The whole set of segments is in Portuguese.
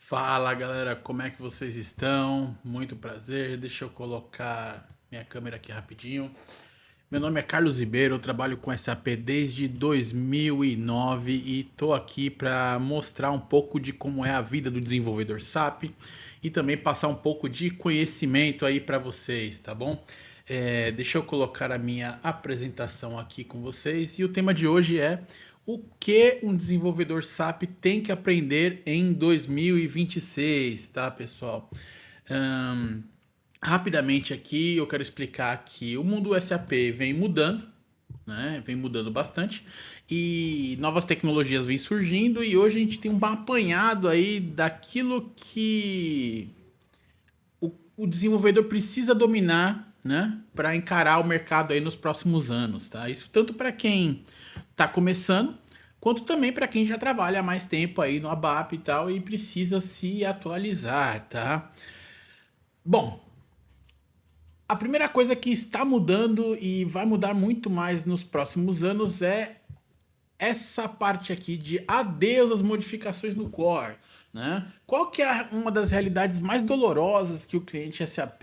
Fala galera, como é que vocês estão? Muito prazer, deixa eu colocar minha câmera aqui rapidinho. Meu nome é Carlos Ribeiro, eu trabalho com SAP desde 2009 e tô aqui para mostrar um pouco de como é a vida do desenvolvedor SAP e também passar um pouco de conhecimento aí para vocês, tá bom? Deixa eu colocar a minha apresentação aqui com vocês e o tema de hoje é o que um desenvolvedor SAP tem que aprender em 2026, tá, pessoal? Ahn, Rapidamente aqui, eu quero explicar que o mundo SAP vem mudando, né? Vem mudando bastante e novas tecnologias vêm surgindo e hoje a gente tem um apanhado aí daquilo que o desenvolvedor precisa dominar, né, para encarar o mercado aí nos próximos anos, tá? Isso tanto para quem está começando, quanto também para quem já trabalha há mais tempo aí no ABAP e tal e precisa se atualizar, tá? Bom, a primeira coisa que está mudando e vai mudar muito mais nos próximos anos é essa parte aqui de adeus às modificações no core, né? Qual que é uma das realidades mais dolorosas que o cliente SAP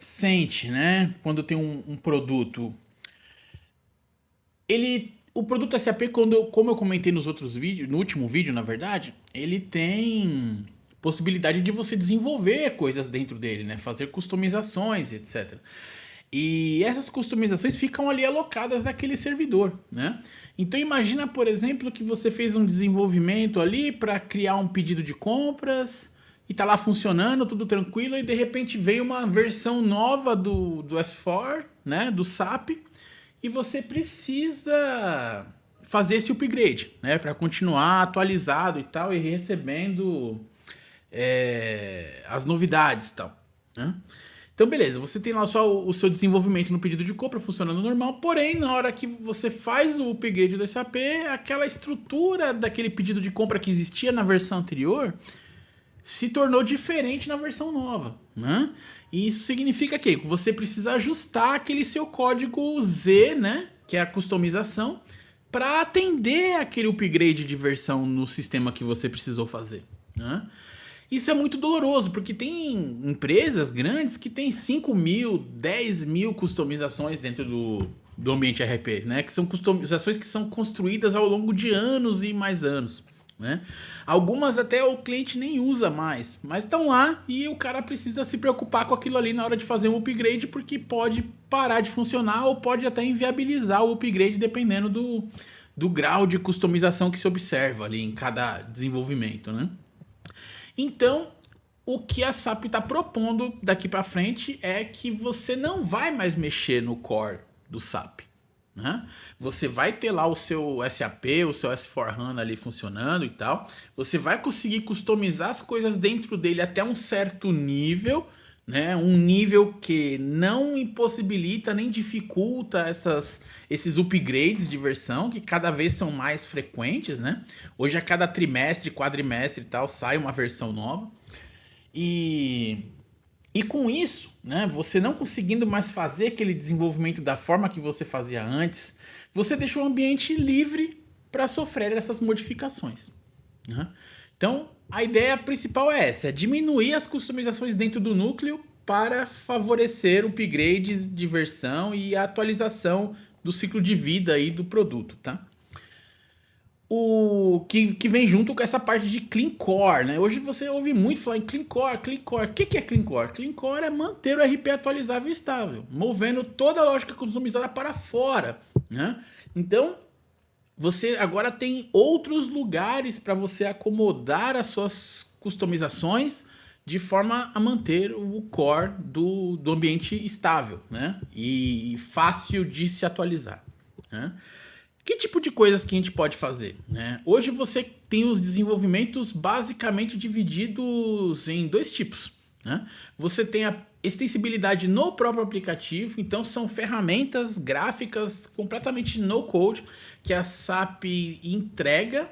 sente, né? Quando tem um produto, o produto SAP, como eu comentei nos outros vídeos, no último vídeo, na verdade, ele tem possibilidade de você desenvolver coisas dentro dele, né? Fazer customizações, etc. E essas customizações ficam ali alocadas naquele servidor, né? Então imagina, por exemplo, que você fez um desenvolvimento ali para criar um pedido de compras e tá lá funcionando, tudo tranquilo, e de repente vem uma versão nova do S4, né, do SAP, e você precisa fazer esse upgrade, né, para continuar atualizado e tal, e recebendo as novidades e tal, né? Então, beleza, você tem lá só o seu desenvolvimento no pedido de compra funcionando normal, porém, na hora que você faz o upgrade do SAP, aquela estrutura daquele pedido de compra que existia na versão anterior se tornou diferente na versão nova, né? E isso significa que você precisa ajustar aquele seu código Z, né, que é a customização, para atender aquele upgrade de versão no sistema que você precisou fazer, né? Isso é muito doloroso, porque tem empresas grandes que tem 5.000, 10.000 customizações dentro do ambiente RP, né? Que são customizações que são construídas ao longo de anos e mais anos, né? Algumas até o cliente nem usa mais, mas estão lá e o cara precisa se preocupar com aquilo ali na hora de fazer um upgrade, porque pode parar de funcionar ou pode até inviabilizar o upgrade dependendo do grau de customização que se observa ali em cada desenvolvimento, né? Então, o que a SAP está propondo daqui para frente é que você não vai mais mexer no core do SAP, né? Você vai ter lá o seu SAP, o seu S4HANA ali funcionando e tal. Você vai conseguir customizar as coisas dentro dele até um certo nível, né? Um nível que não impossibilita nem dificulta esses upgrades de versão, que cada vez são mais frequentes, né? Hoje a cada trimestre, quadrimestre e tal, sai uma versão nova. E, e com isso, né, você não conseguindo mais fazer aquele desenvolvimento da forma que você fazia antes, você deixa o ambiente livre para sofrer essas modificações, né? Então, a ideia principal é essa, é diminuir as customizações dentro do núcleo para favorecer upgrades de versão e a atualização do ciclo de vida aí do produto, tá? O que vem junto com essa parte de Clean Core, né? Hoje você ouve muito falar em Clean Core, Clean Core. O que é Clean Core? Clean Core é manter o RP atualizável e estável, movendo toda a lógica customizada para fora, né? Então, você agora tem outros lugares para você acomodar as suas customizações de forma a manter o core do ambiente estável, né? E fácil de se atualizar, né? Que tipo de coisas que a gente pode fazer, né? Hoje você tem os desenvolvimentos basicamente divididos em dois tipos, né? Você tem a extensibilidade no próprio aplicativo, então são ferramentas gráficas completamente no code que a SAP entrega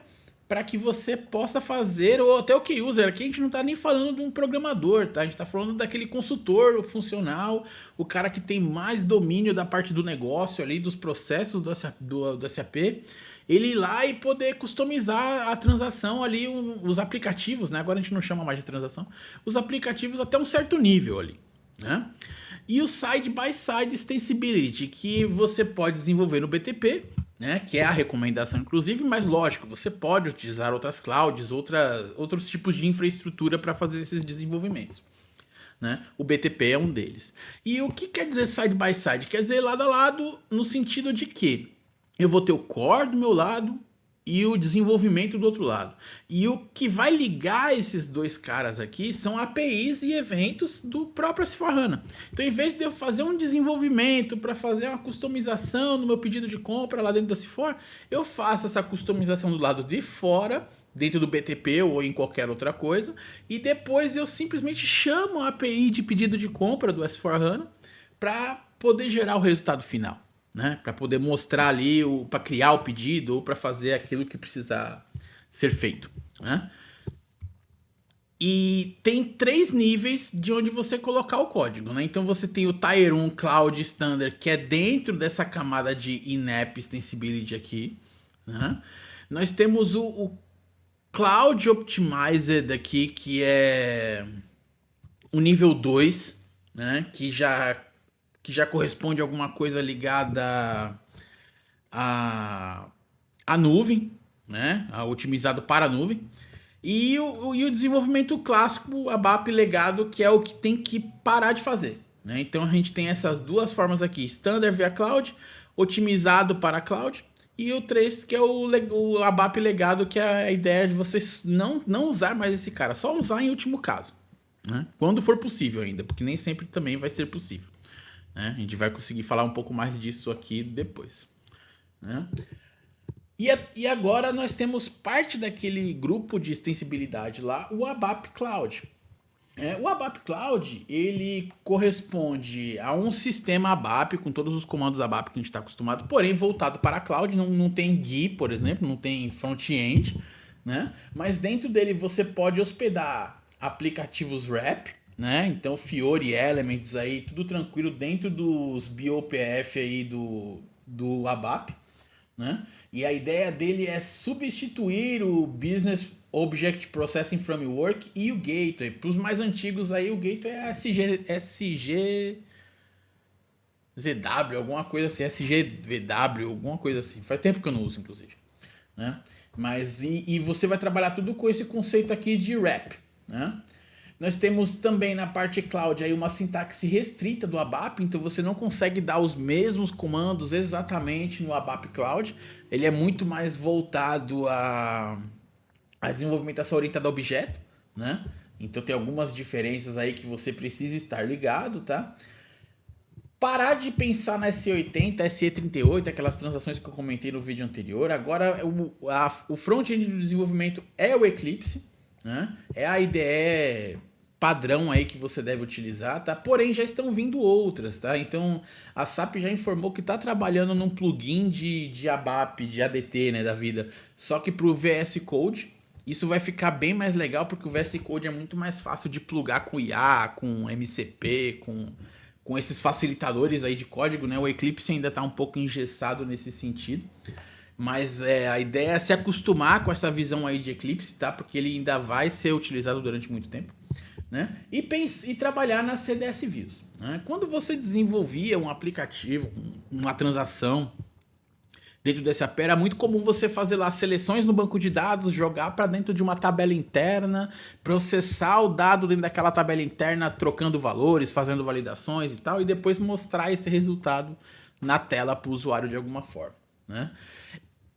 para que você possa fazer, ou até o key user, aqui a gente não está nem falando de um programador, tá? A gente está falando daquele consultor funcional, o cara que tem mais domínio da parte do negócio ali, dos processos do SAP, ele ir lá e poder customizar a transação ali, os aplicativos, né? Agora a gente não chama mais de transação, os aplicativos até um certo nível ali, né? E o Side-by-Side Extensibility, que você pode desenvolver no BTP, né? Que é a recomendação, inclusive, mas lógico, você pode utilizar outras clouds, outros tipos de infraestrutura para fazer esses desenvolvimentos. Né? O BTP é um deles. E o que quer dizer side by side? Quer dizer lado a lado no sentido de que eu vou ter o core do meu lado e o desenvolvimento do outro lado. E o que vai ligar esses dois caras aqui são APIs e eventos do próprio S4HANA. Então, em vez de eu fazer um desenvolvimento para fazer uma customização no meu pedido de compra lá dentro do S4, eu faço essa customização do lado de fora, dentro do BTP ou em qualquer outra coisa, e depois eu simplesmente chamo a API de pedido de compra do S4HANA para poder gerar o resultado final, né? Para poder mostrar ali, para criar o pedido ou para fazer aquilo que precisa ser feito, né? E tem 3 níveis de onde você colocar o código, né? Então você tem o Tier 1 Cloud Standard, que é dentro dessa camada de in-app extensibility aqui, né? Nós temos o Cloud Optimized aqui, que é o nível 2, né? Que já corresponde a alguma coisa ligada à nuvem, né? Otimizado para a nuvem. E o desenvolvimento clássico, ABAP legado, que é o que tem que parar de fazer, né? Então a gente tem essas duas formas aqui: Standard via Cloud, otimizado para Cloud, e o 3, que é o ABAP legado, que é a ideia de vocês não usar mais esse cara, só usar em último caso, né? Quando for possível ainda, porque nem sempre também vai ser possível, né? A gente vai conseguir falar um pouco mais disso aqui depois, né? E agora nós temos parte daquele grupo de extensibilidade lá, o ABAP Cloud. O ABAP Cloud, ele corresponde a um sistema ABAP com todos os comandos ABAP que a gente está acostumado, porém voltado para a cloud, não tem GUI, por exemplo, não tem front-end, né? Mas dentro dele você pode hospedar aplicativos wrap, né? Então Fiori, Elements aí, tudo tranquilo dentro dos BOPF aí do ABAP, né? E a ideia dele é substituir o Business Object Processing Framework e o Gateway. Para os mais antigos aí, o Gateway é SGZW, alguma coisa assim, SGVW, alguma coisa assim. Faz tempo que eu não uso, inclusive, né? Mas e você vai trabalhar tudo com esse conceito aqui de wrap, né? Nós temos também na parte cloud aí uma sintaxe restrita do ABAP, então você não consegue dar os mesmos comandos exatamente no ABAP Cloud. Ele é muito mais voltado a desenvolvimentação orientada a objeto, né? Então tem algumas diferenças aí que você precisa estar ligado, tá? Parar de pensar na SE80, SE38, aquelas transações que eu comentei no vídeo anterior. Agora o front-end do desenvolvimento é o Eclipse, né? É a IDE padrão aí que você deve utilizar, tá? Porém, já estão vindo outras, tá? Então, a SAP já informou que está trabalhando num plugin de ABAP, de ADT, né, da vida, só que para o VS Code. Isso vai ficar bem mais legal, porque o VS Code é muito mais fácil de plugar com IA, com MCP, com esses facilitadores aí de código, né? O Eclipse ainda está um pouco engessado nesse sentido. Mas a ideia é se acostumar com essa visão aí de Eclipse, tá? Porque ele ainda vai ser utilizado durante muito tempo, né? E trabalhar nas CDS Views, né? Quando você desenvolvia um aplicativo, uma transação dentro do SAP, era muito comum você fazer lá seleções no banco de dados, jogar para dentro de uma tabela interna, processar o dado dentro daquela tabela interna, trocando valores, fazendo validações e tal, e depois mostrar esse resultado na tela para o usuário de alguma forma, né?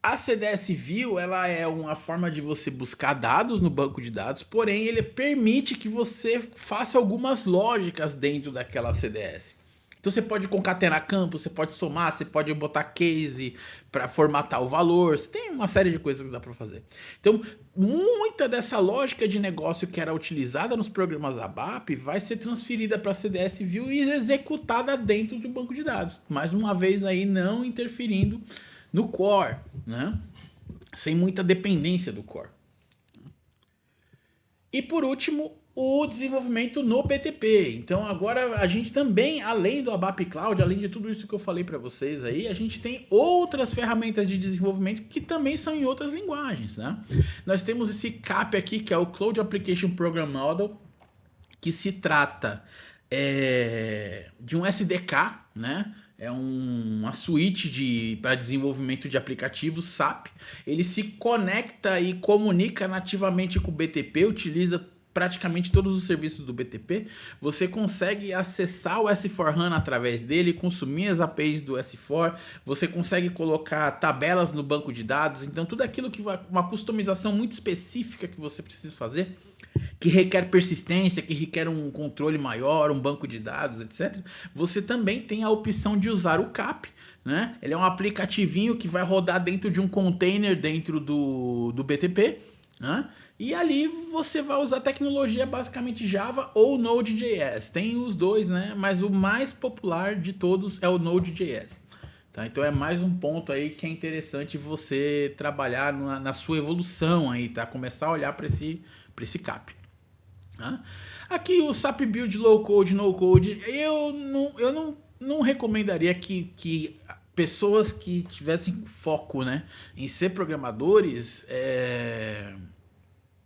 A CDS View, ela é uma forma de você buscar dados no banco de dados, porém ele permite que você faça algumas lógicas dentro daquela CDS. Então você pode concatenar campos, você pode somar, você pode botar case para formatar o valor, você tem uma série de coisas que dá para fazer. Então, muita dessa lógica de negócio que era utilizada nos programas ABAP vai ser transferida para a CDS View e executada dentro do banco de dados. Mais uma vez aí não interferindo no core, né? Sem muita dependência do core. E por último, o desenvolvimento no BTP. Então agora a gente também, além do ABAP Cloud, além de tudo isso que eu falei para vocês aí, a gente tem outras ferramentas de desenvolvimento que também são em outras linguagens, né? Nós temos esse CAP aqui, que é o Cloud Application Program Model, que se trata de um SDK, né? É uma suíte para desenvolvimento de aplicativos SAP. Ele se conecta e comunica nativamente com o BTP, utiliza praticamente todos os serviços do BTP. Você consegue acessar o S4HANA através dele, consumir as APIs do S4, você consegue colocar tabelas no banco de dados, então tudo aquilo que uma customização muito específica que você precisa fazer, que requer persistência, que requer um controle maior, um banco de dados, etc. Você também tem a opção de usar o CAP, né? Ele é um aplicativinho que vai rodar dentro de um container dentro do BTP, né? E ali você vai usar tecnologia basicamente Java ou Node.js. Tem os dois, né? Mas o mais popular de todos é o Node.js. Tá? Então é mais um ponto aí que é interessante você trabalhar na sua evolução aí, tá? Começar a olhar para esse CAP. Tá? Aqui o SAP Build Low Code, No Code, eu não recomendaria que pessoas que tivessem foco, né, em ser programadores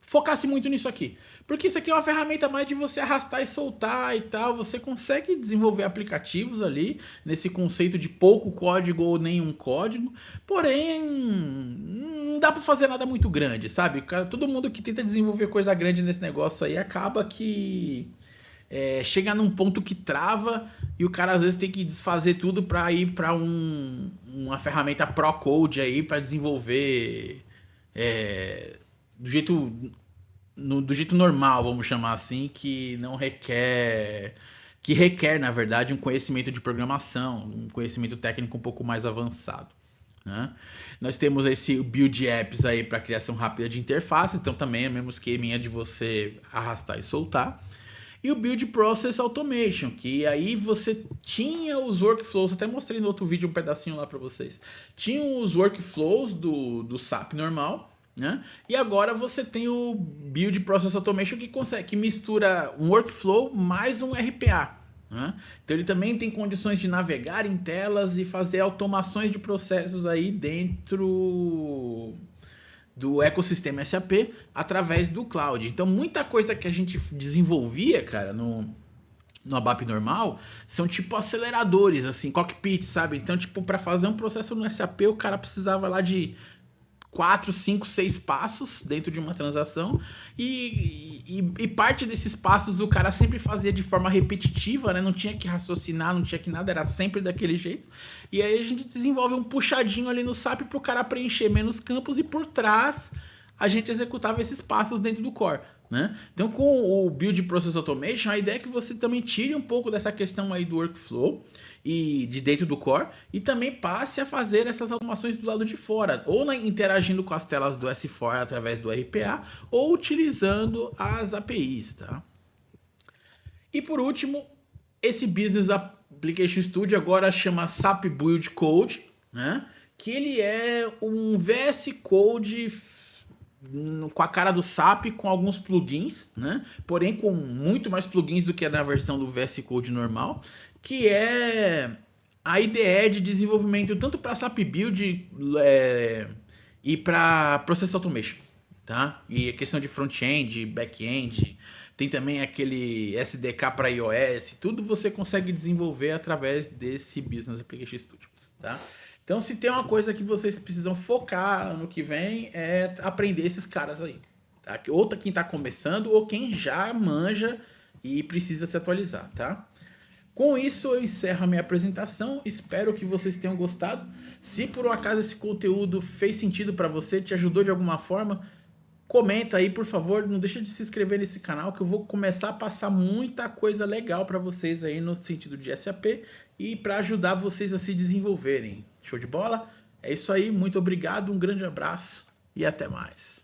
focasse muito nisso aqui. Porque isso aqui é uma ferramenta mais de você arrastar e soltar e tal. Você consegue desenvolver aplicativos ali, nesse conceito de pouco código ou nenhum código. Porém, não dá pra fazer nada muito grande, sabe? Todo mundo que tenta desenvolver coisa grande nesse negócio aí acaba que chega num ponto que trava e o cara às vezes tem que desfazer tudo pra ir pra uma ferramenta Pro Code aí pra desenvolver do jeito normal, vamos chamar assim, que não requer, que requer, na verdade, um conhecimento de programação, um conhecimento técnico um pouco mais avançado, né? Nós temos esse Build Apps aí para criação rápida de interface, então também é o mesmo esqueminha de você arrastar e soltar. E o Build Process Automation, que aí você tinha os workflows, até mostrei no outro vídeo um pedacinho lá para vocês. Tinha os workflows do SAP normal, né? E agora você tem o Build Process Automation que mistura um workflow mais um RPA. Né? Então ele também tem condições de navegar em telas e fazer automações de processos aí dentro do ecossistema SAP através do cloud. Então muita coisa que a gente desenvolvia, cara, no ABAP normal, são tipo aceleradores, assim, cockpit, sabe? Então, tipo, para fazer um processo no SAP, o cara precisava lá de 4, 5, 6 passos dentro de uma transação e parte desses passos o cara sempre fazia de forma repetitiva, né? Não tinha que raciocinar, não tinha que nada, era sempre daquele jeito. E aí a gente desenvolve um puxadinho ali no SAP para o cara preencher menos campos e por trás a gente executava esses passos dentro do core. Né? Então com o Build Process Automation, a ideia é que você também tire um pouco dessa questão aí do workflow e de dentro do core e também passe a fazer essas automações do lado de fora, ou interagindo com as telas do S4 através do RPA ou utilizando as APIs, tá? E por último, esse Business Application Studio agora chama SAP Build Code, né? Que ele é um VS Code com a cara do SAP, com alguns plugins, né? Porém com muito mais plugins do que na versão do VS Code normal, que é a IDE de desenvolvimento tanto para SAP Build e para Process Automation, tá? E a questão de front-end, back-end, tem também aquele SDK para iOS, tudo você consegue desenvolver através desse Business Application Studio, tá? Então, se tem uma coisa que vocês precisam focar ano que vem, é aprender esses caras aí. Tá? Ou quem está começando, ou quem já manja e precisa se atualizar, tá? Com isso, eu encerro a minha apresentação. Espero que vocês tenham gostado. Se por um acaso esse conteúdo fez sentido para você, te ajudou de alguma forma, comenta aí, por favor. Não deixa de se inscrever nesse canal, que eu vou começar a passar muita coisa legal para vocês aí no sentido de SAP e para ajudar vocês a se desenvolverem. Show de bola? É isso aí, muito obrigado, um grande abraço e até mais.